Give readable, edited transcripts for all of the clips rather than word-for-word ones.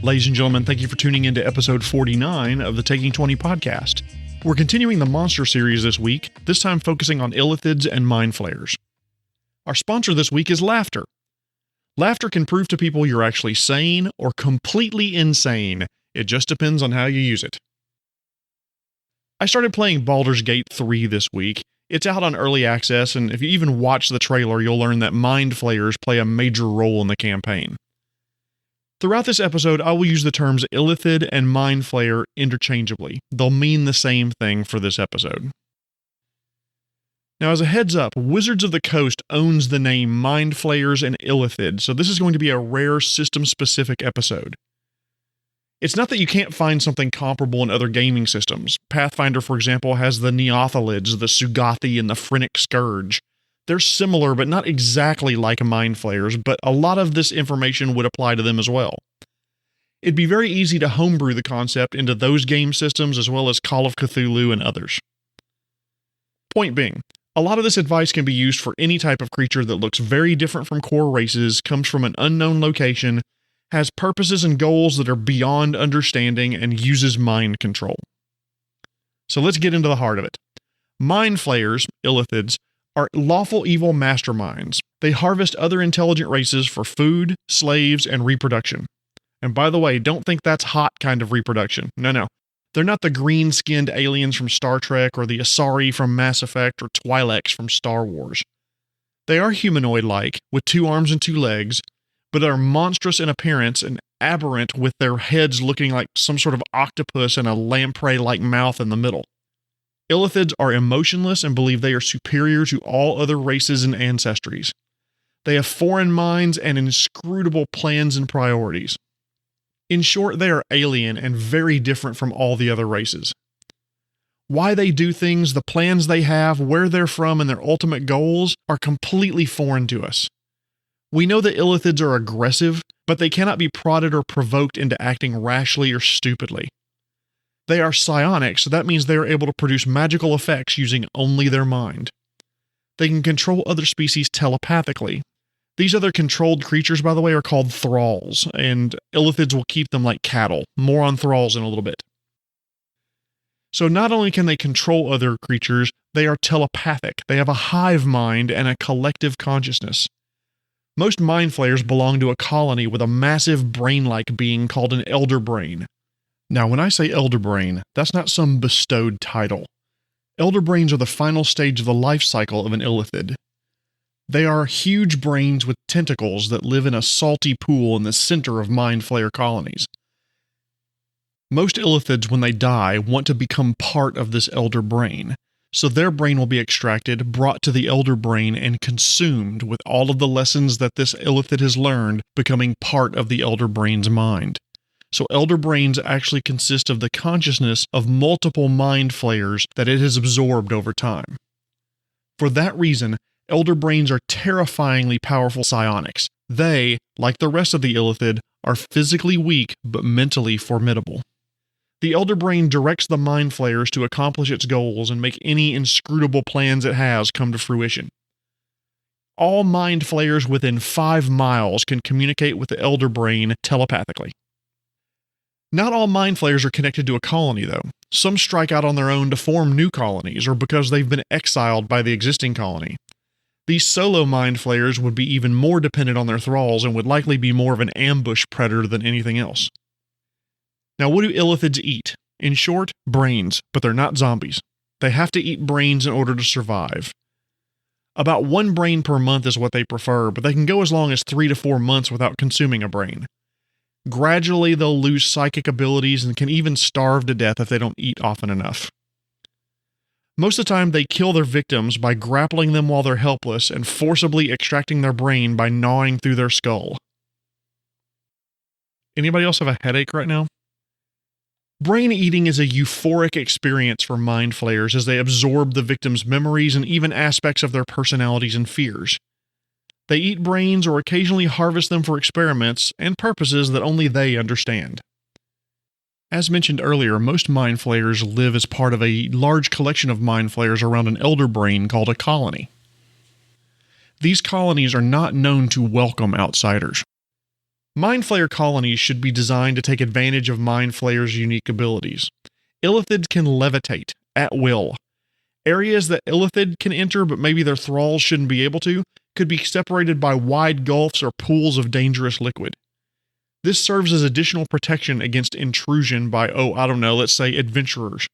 Ladies and gentlemen, thank you for tuning into episode 49 of the Taking 20 podcast. We're continuing the monster series this week, this time focusing on illithids and mind flayers. Our sponsor this week is laughter. Laughter can prove to people you're actually sane or completely insane. It just depends on how you use it. I started playing Baldur's Gate 3 this week. It's out on early access, and if you even watch the trailer, you'll learn that mind flayers play a major role in the campaign. Throughout this episode, I will use the terms Illithid and Mind Flayer interchangeably. They'll mean the same thing for this episode. Now, as a heads up, Wizards of the Coast owns the name Mind Flayers and Illithid, so this is going to be a rare system-specific episode. It's not that you can't find something comparable in other gaming systems. Pathfinder, for example, has the Neothalids, the Sugathi, and the Phrenic Scourge. They're similar, but not exactly like Mind Flayers, but a lot of this information would apply to them as well. It'd be very easy to homebrew the concept into those game systems as well as Call of Cthulhu and others. Point being, a lot of this advice can be used for any type of creature that looks very different from core races, comes from an unknown location, has purposes and goals that are beyond understanding, and uses mind control. So let's get into the heart of it. Mind Flayers, Illithids, are lawful evil masterminds. They harvest other intelligent races for food, slaves, and reproduction. And by the way, don't think that's hot kind of reproduction. No. They're not the green-skinned aliens from Star Trek or the Asari from Mass Effect or Twi'leks from Star Wars. They are humanoid-like, with 2 arms and 2 legs, but are monstrous in appearance and aberrant with their heads looking like some sort of octopus and a lamprey-like mouth in the middle. Illithids are emotionless and believe they are superior to all other races and ancestries. They have foreign minds and inscrutable plans and priorities. In short, they are alien and very different from all the other races. Why they do things, the plans they have, where they're from, and their ultimate goals are completely foreign to us. We know that Illithids are aggressive, but they cannot be prodded or provoked into acting rashly or stupidly. They are psionic, so that means they are able to produce magical effects using only their mind. They can control other species telepathically. These other controlled creatures, by the way, are called thralls, and Illithids will keep them like cattle. More on thralls in a little bit. So not only can they control other creatures, they are telepathic. They have a hive mind and a collective consciousness. Most mind flayers belong to a colony with a massive brain-like being called an elder brain. Now, when I say elder brain, that's not some bestowed title. Elder brains are the final stage of the life cycle of an illithid. They are huge brains with tentacles that live in a salty pool in the center of mind flayer colonies. Most illithids, when they die, want to become part of this elder brain, so their brain will be extracted, brought to the elder brain, and consumed with all of the lessons that this illithid has learned, becoming part of the elder brain's mind. So elder brains actually consist of the consciousness of multiple mind flayers that it has absorbed over time. For that reason, elder brains are terrifyingly powerful psionics. They, like the rest of the illithid, are physically weak but mentally formidable. The elder brain directs the mind flayers to accomplish its goals and make any inscrutable plans it has come to fruition. All mind flayers within 5 miles can communicate with the elder brain telepathically. Not all mind flayers are connected to a colony, though. Some strike out on their own to form new colonies, or because they've been exiled by the existing colony. These solo mind flayers would be even more dependent on their thralls and would likely be more of an ambush predator than anything else. Now, what do illithids eat? In short, brains, but they're not zombies. They have to eat brains in order to survive. About 1 brain per month is what they prefer, but they can go as long as 3 to 4 months without consuming a brain. Gradually, they'll lose psychic abilities and can even starve to death if they don't eat often enough. Most of the time, they kill their victims by grappling them while they're helpless and forcibly extracting their brain by gnawing through their skull. Anybody else have a headache right now? Brain eating is a euphoric experience for mind flayers as they absorb the victim's memories and even aspects of their personalities and fears. They eat brains or occasionally harvest them for experiments and purposes that only they understand. As mentioned earlier, most mind flayers live as part of a large collection of mind flayers around an elder brain called a colony. These colonies are not known to welcome outsiders. Mind Flayer colonies should be designed to take advantage of Mind Flayer's unique abilities. Illithids can levitate at will. Areas that Illithid can enter, but maybe their thralls shouldn't be able to, could be separated by wide gulfs or pools of dangerous liquid. This serves as additional protection against intrusion by, let's say adventurers.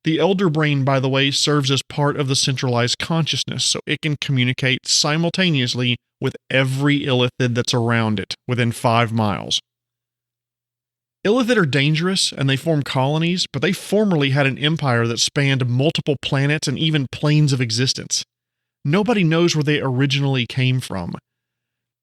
The Elder Brain, by the way, serves as part of the centralized consciousness, so it can communicate simultaneously with every Illithid that's around it, within 5 miles. Illithid are dangerous, and they form colonies, but they formerly had an empire that spanned multiple planets and even planes of existence. Nobody knows where they originally came from.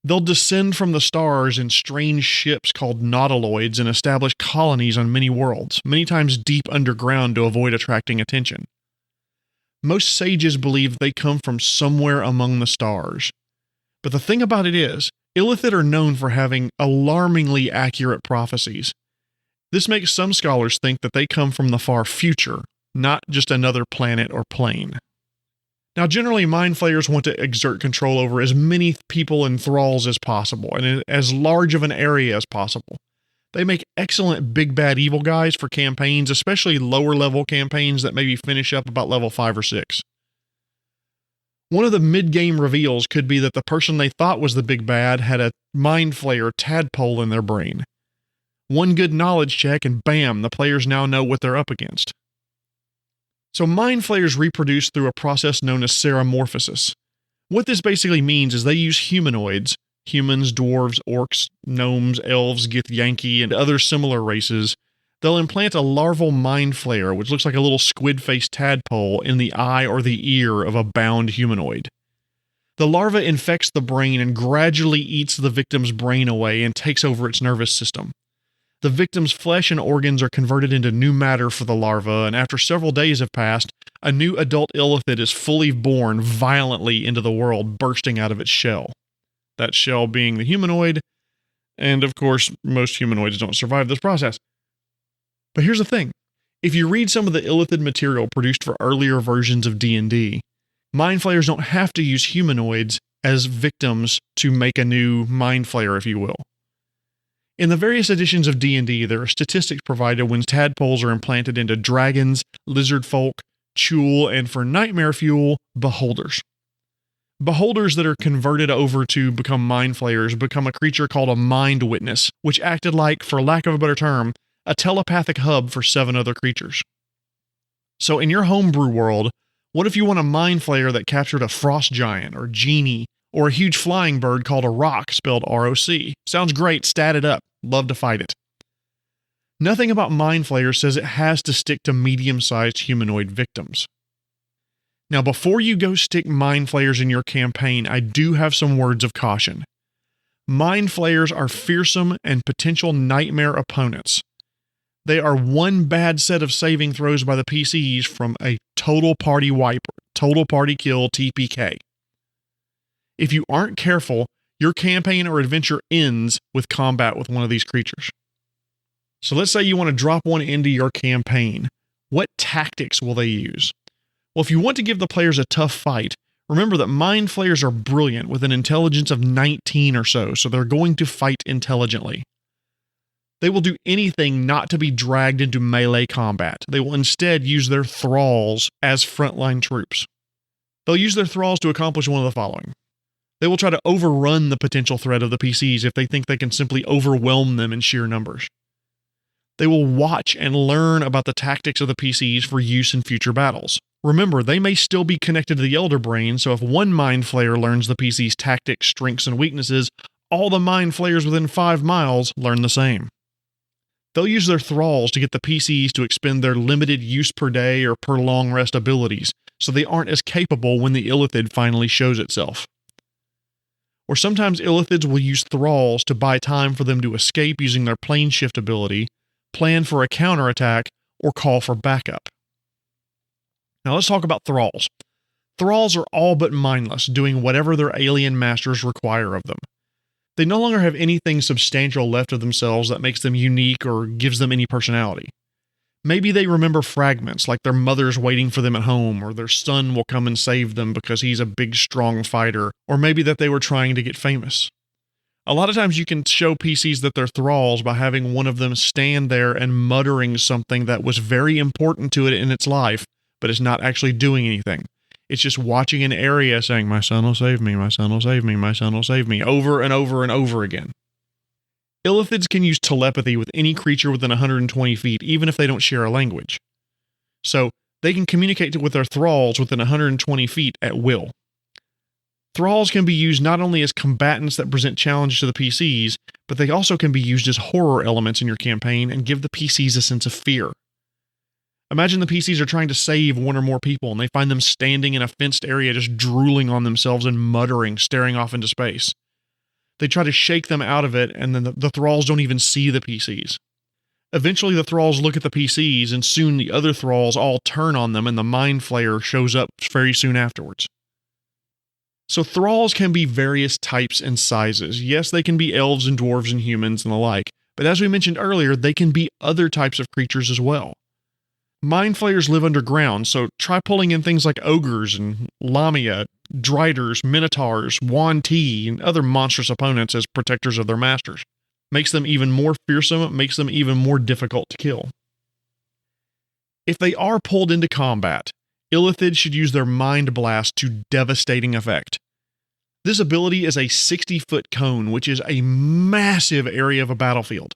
They'll descend from the stars in strange ships called nautiloids and establish colonies on many worlds, many times deep underground to avoid attracting attention. Most sages believe they come from somewhere among the stars. But the thing about it is, Illithid are known for having alarmingly accurate prophecies. This makes some scholars think that they come from the far future, not just another planet or plane. Now, generally, Mind Flayers want to exert control over as many people and thralls as possible, and in as large of an area as possible. They make excellent big bad evil guys for campaigns, especially lower level campaigns that maybe finish up about level 5 or 6. One of the mid-game reveals could be that the person they thought was the big bad had a Mind Flayer tadpole in their brain. One good knowledge check and bam, the players now know what they're up against. So Mind Flayers reproduce through a process known as seramorphosis. What this basically means is they use humanoids, humans, dwarves, orcs, gnomes, elves, Githyanki, and other similar races. They'll implant a larval Mind Flayer, which looks like a little squid-faced tadpole, in the eye or the ear of a bound humanoid. The larva infects the brain and gradually eats the victim's brain away and takes over its nervous system. The victim's flesh and organs are converted into new matter for the larva, and after several days have passed, a new adult Illithid is fully born violently into the world, bursting out of its shell. That shell being the humanoid, and of course, most humanoids don't survive this process. But here's the thing. If you read some of the Illithid material produced for earlier versions of D&D, Mind Flayers don't have to use humanoids as victims to make a new Mind Flayer, if you will. In the various editions of D&D, there are statistics provided when tadpoles are implanted into dragons, lizard folk, chul, and for nightmare fuel, beholders. Beholders that are converted over to become Mind Flayers become a creature called a Mind Witness, which acted like, for lack of a better term, a telepathic hub for 7 other creatures. So in your homebrew world, what if you want a Mind Flayer that captured a frost giant, or genie, or a huge flying bird called a roc, spelled R-O-C? Sounds great, stat it up. Love to fight it. Nothing about Mind Flayer says it has to stick to medium-sized humanoid victims. Now, before you go stick Mind Flayers in your campaign, I do have some words of caution. Mind Flayers are fearsome and potential nightmare opponents. They are one bad set of saving throws by the PCs from a total party wipe, total party kill TPK. If you aren't careful, your campaign or adventure ends with combat with one of these creatures. So let's say you want to drop one into your campaign. What tactics will they use? Well, if you want to give the players a tough fight, remember that Mind Flayers are brilliant with an intelligence of 19 or so they're going to fight intelligently. They will do anything not to be dragged into melee combat. They will instead use their thralls as frontline troops. They'll use their thralls to accomplish one of the following. They will try to overrun the potential threat of the PCs if they think they can simply overwhelm them in sheer numbers. They will watch and learn about the tactics of the PCs for use in future battles. Remember, they may still be connected to the Elder Brain, so if one Mind Flayer learns the PC's tactics, strengths, and weaknesses, all the Mind Flayers within 5 miles learn the same. They'll use their thralls to get the PCs to expend their limited use per day or per long rest abilities, so they aren't as capable when the Illithid finally shows itself. Or sometimes Illithids will use thralls to buy time for them to escape using their plane shift ability, plan for a counterattack, or call for backup. Now let's talk about thralls. Thralls are all but mindless, doing whatever their alien masters require of them. They no longer have anything substantial left of themselves that makes them unique or gives them any personality. Maybe they remember fragments, like their mother's waiting for them at home, or their son will come and save them because he's a big, strong fighter, or maybe that they were trying to get famous. A lot of times you can show PCs that they're thralls by having one of them stand there and muttering something that was very important to it in its life, but it's not actually doing anything. It's just watching an area saying, my son will save me, my son will save me, my son will save me, over and over and over again. Illithids can use telepathy with any creature within 120 feet, even if they don't share a language. So they can communicate with their thralls within 120 feet at will. Thralls can be used not only as combatants that present challenges to the PCs, but they also can be used as horror elements in your campaign and give the PCs a sense of fear. Imagine the PCs are trying to save one or more people and they find them standing in a fenced area just drooling on themselves and muttering, staring off into space. They try to shake them out of it, and then the thralls don't even see the PCs. Eventually the thralls look at the PCs, and soon the other thralls all turn on them and the Mind Flayer shows up very soon afterwards. So thralls can be various types and sizes. Yes, they can be elves and dwarves and humans and the like, but as we mentioned earlier, they can be other types of creatures as well. Mind Flayers live underground, so try pulling in things like ogres and lamia, driders, minotaurs, yuan-ti, and other monstrous opponents as protectors of their masters. Makes them even more fearsome, makes them even more difficult to kill. If they are pulled into combat, Illithid should use their Mind Blast to devastating effect. This ability is a 60-foot cone, which is a massive area of a battlefield.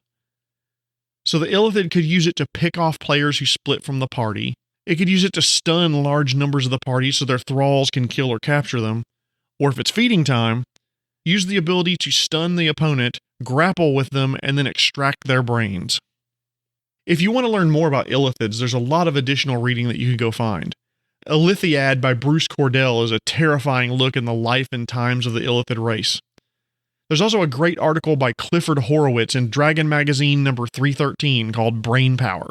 So the Illithid could use it to pick off players who split from the party. It could use it to stun large numbers of the party so their thralls can kill or capture them. Or if it's feeding time, use the ability to stun the opponent, grapple with them, and then extract their brains. If you want to learn more about Illithids, there's a lot of additional reading that you can go find. Illithid by Bruce Cordell is a terrifying look in the life and times of the Illithid race. There's also a great article by Clifford Horowitz in Dragon Magazine number 313 called Brain Power.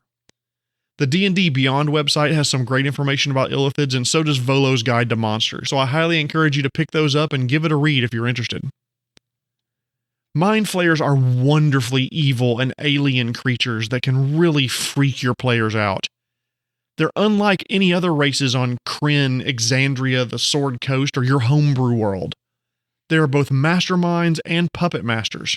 The D&D Beyond website has some great information about Illithids, and so does Volo's Guide to Monsters, so I highly encourage you to pick those up and give it a read if you're interested. Mind Flayers are wonderfully evil and alien creatures that can really freak your players out. They're unlike any other races on Krynn, Exandria, the Sword Coast, or your homebrew world. They are both masterminds and puppet masters.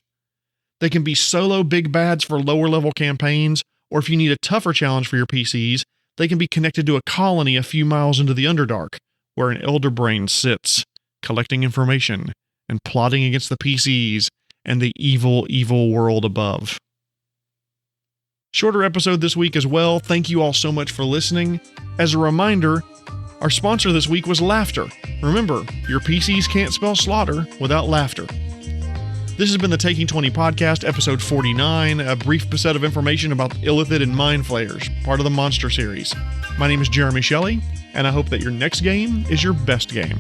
They can be solo big bads for lower level campaigns, or if you need a tougher challenge for your PCs, they can be connected to a colony a few miles into the Underdark, where an Elder Brain sits, collecting information and plotting against the PCs and the evil, evil world above. Shorter episode this week as well. Thank you all so much for listening. As a reminder, our sponsor this week was Laughter. Remember, your PCs can't spell slaughter without laughter. This has been the Taking 20 Podcast, episode 49, a brief set of information about Illithid and Mind Flayers, part of the Monster series. My name is Jeremy Shelley, and I hope that your next game is your best game.